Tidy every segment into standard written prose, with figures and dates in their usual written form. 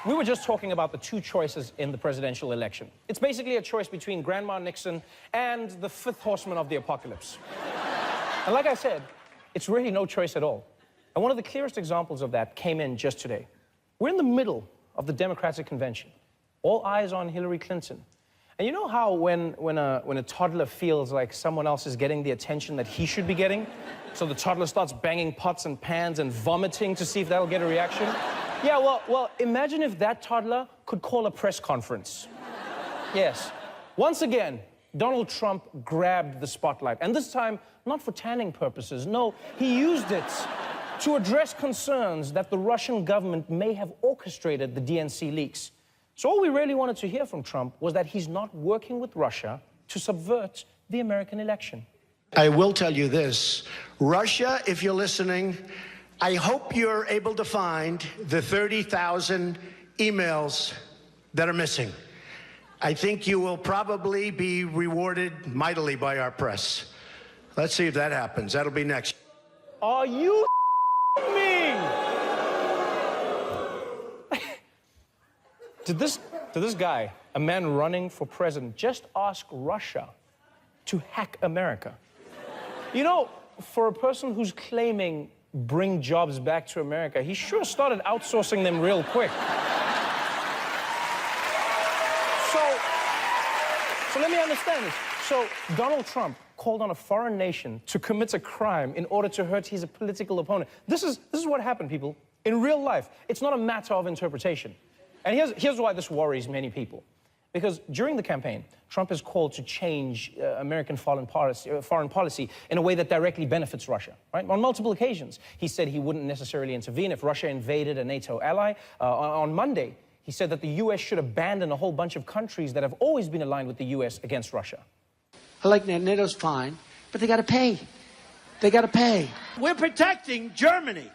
We were just talking about the two choices in the presidential election. It's basically a choice between Grandma Nixon and the fifth horseman of the apocalypse. And like I said, it's really no choice at all. And one of the clearest examples of that came in just today. We're in the middle of the Democratic convention. All eyes on Hillary Clinton. And you know how when a toddler feels like someone else is getting the attention that he should be getting? So the toddler starts banging pots and pans and vomiting to see if that'll get a reaction? Yeah, well, imagine if that toddler could call a press conference. Yes. Once again, Donald Trump grabbed the spotlight. And this time, not for tanning purposes. No, he used it to address concerns that the Russian government may have orchestrated the DNC leaks. So all we really wanted to hear from Trump was that he's not working with Russia to subvert the American election. I will tell you this. Russia, if you're listening, I hope you're able to find the 30,000 emails that are missing. I think you will probably be rewarded mightily by our press. Let's see if that happens. That'll be next. Are you me? Did this guy, a man running for president, just ask Russia to hack America? You know, for a person who's claiming bring jobs back to America, he sure started outsourcing them real quick. So let me understand this. So Donald Trump called on a foreign nation to commit a crime in order to hurt his political opponent. This is what happened, people. In real life, it's not a matter of interpretation. And here's why this worries many people. Because during the campaign, Trump has called to change American foreign policy in a way that directly benefits Russia, right? On multiple occasions, he said he wouldn't necessarily intervene if Russia invaded a NATO ally. On Monday, he said that the U.S. should abandon a whole bunch of countries that have always been aligned with the U.S. against Russia. I like NATO's fine, but they got to pay. They got to pay. We're protecting Germany.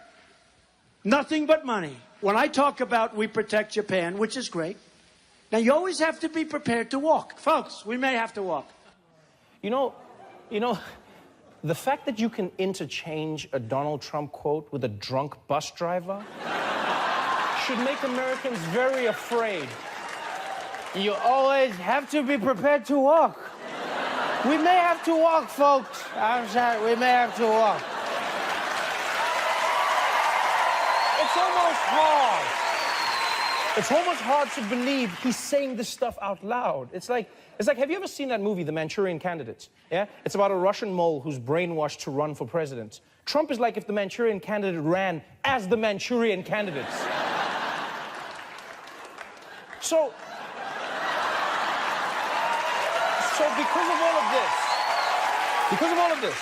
Nothing but money. When I talk about we protect Japan, which is great, now you always have to be prepared to walk. Folks, we may have to walk. You know, the fact that you can interchange a Donald Trump quote with a drunk bus driver should make Americans very afraid. You always have to be prepared to walk. We may have to walk, folks. I'm sorry, we may have to walk. It's almost hard. It's almost hard to believe he's saying this stuff out loud. It's like, have you ever seen that movie, The Manchurian Candidate? Yeah? It's about a Russian mole who's brainwashed to run for president. Trump is like if the Manchurian Candidate ran as the Manchurian Candidates. So because of all of this,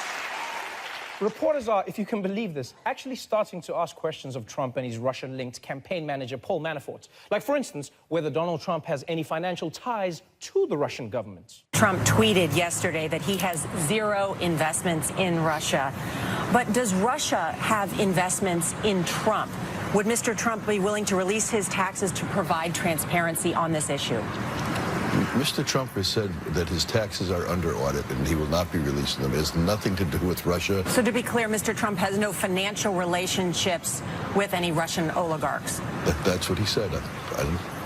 reporters are, if you can believe this, actually starting to ask questions of Trump and his Russian-linked campaign manager, Paul Manafort. Like, for instance, whether Donald Trump has any financial ties to the Russian government. Trump tweeted yesterday that he has zero investments in Russia. But does Russia have investments in Trump? Would Mr. Trump be willing to release his taxes to provide transparency on this issue? Mr. Trump has said that his taxes are under audit and he will not be releasing them. It has nothing to do with Russia. So to be clear, Mr. Trump has no financial relationships with any Russian oligarchs. That's what he said.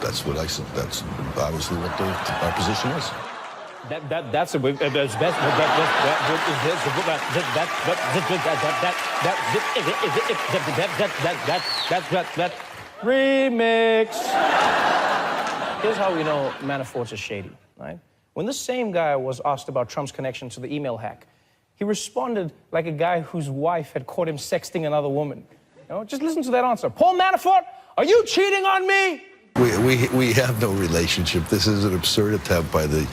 That's what I said. That's obviously what our position is. Remix. Here's how we know Manafort's is shady, right? When this same guy was asked about Trump's connection to the email hack, he responded like a guy whose wife had caught him sexting another woman. You know, just listen to that answer. Paul Manafort, are you cheating on me? We have no relationship. This is an absurd attempt by the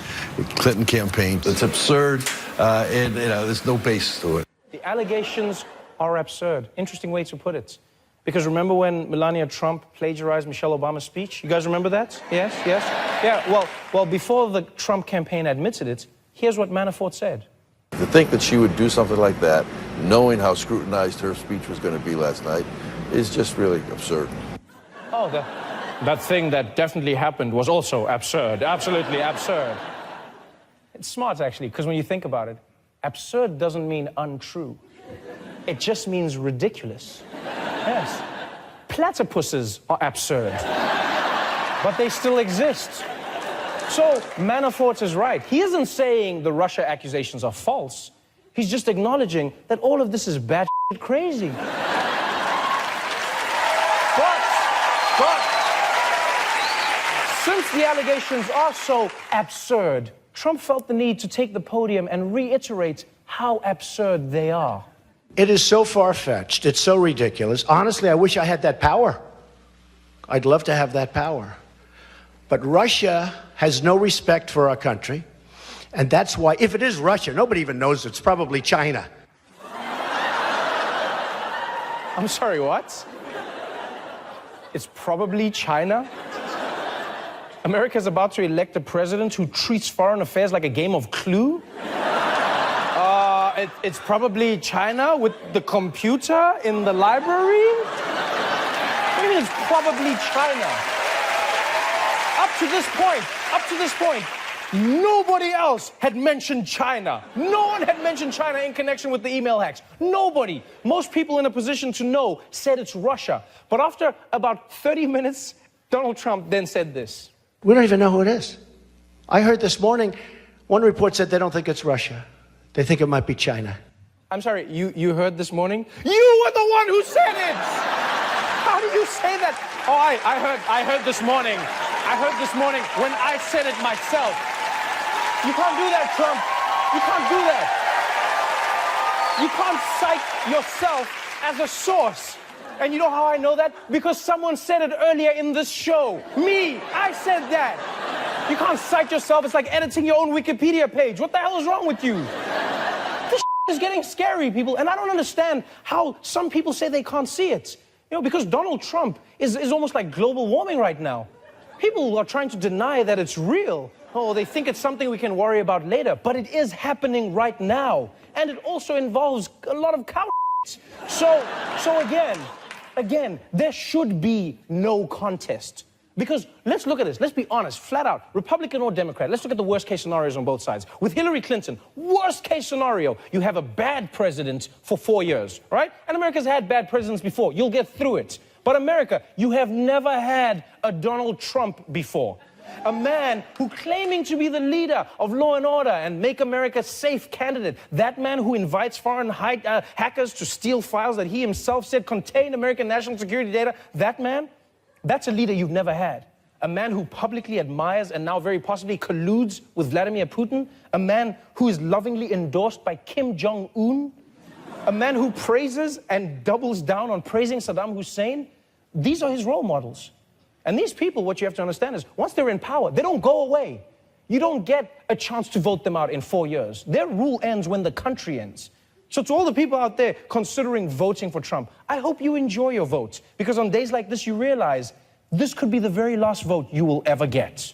Clinton campaign. It's absurd, and there's no basis to it. The allegations are absurd. Interesting way to put it. Because remember when Melania Trump plagiarized Michelle Obama's speech? You guys remember that? Yes? Yeah, well, before the Trump campaign admitted it, here's what Manafort said. To think that she would do something like that, knowing how scrutinized her speech was going to be last night, is just really absurd. Oh, that thing that definitely happened was also absurd. Absolutely absurd. It's smart, actually, because when you think about it, absurd doesn't mean untrue. It just means ridiculous. Yes. Platypuses are absurd. but they still exist. So Manafort is right. He isn't saying the Russia accusations are false. He's just acknowledging that all of this is batshit crazy. But since the allegations are so absurd, Trump felt the need to take the podium and reiterate how absurd they are. It is so far-fetched. It's so ridiculous. Honestly, I wish I had that power. I'd love to have that power. But Russia has no respect for our country. And that's why, if it is Russia, nobody even knows it's probably China. I'm sorry, what? It's probably China? America's about to elect a president who treats foreign affairs like a game of Clue? It's probably China with the computer in the library? What do you mean it's probably China? Up to this point, nobody else had mentioned China. No one had mentioned China in connection with the email hacks. Nobody. Most people in a position to know said it's Russia. But after about 30 minutes, Donald Trump then said this. We don't even know who it is. I heard this morning, one report said they don't think it's Russia. They think it might be China. I'm sorry, you heard this morning? You were the one who said it! How do you say that? Oh, I heard this morning. I heard this morning when I said it myself. You can't do that, Trump. You can't do that. You can't cite yourself as a source. And you know how I know that? Because someone said it earlier in this show. Me, I said that. You can't cite yourself. It's like editing your own Wikipedia page. What the hell is wrong with you? This is getting scary, people. And I don't understand how some people say they can't see it. You know, because Donald Trump is almost like global warming right now. People are trying to deny that it's real. Oh, they think it's something we can worry about later. But it is happening right now. And it also involves a lot of cow. So again, there should be no contest. Because let's look at this. Let's be honest, flat out, Republican or Democrat. Let's look at the worst case scenarios on both sides. With Hillary Clinton, worst case scenario, you have a bad president for 4 years, right? And America's had bad presidents before. You'll get through it. But America, you have never had a Donald Trump before. A man who claiming to be the leader of law and order and make America a safe candidate. That man who invites foreign hackers to steal files that he himself said contain American national security data. That man, that's a leader you've never had. A man who publicly admires and now very possibly colludes with Vladimir Putin. A man who is lovingly endorsed by Kim Jong-un. A man who praises and doubles down on praising Saddam Hussein. These are his role models. And these people, what you have to understand is, once they're in power, they don't go away. You don't get a chance to vote them out in 4 years. Their rule ends when the country ends. So to all the people out there considering voting for Trump, I hope you enjoy your vote. Because on days like this, you realize this could be the very last vote you will ever get.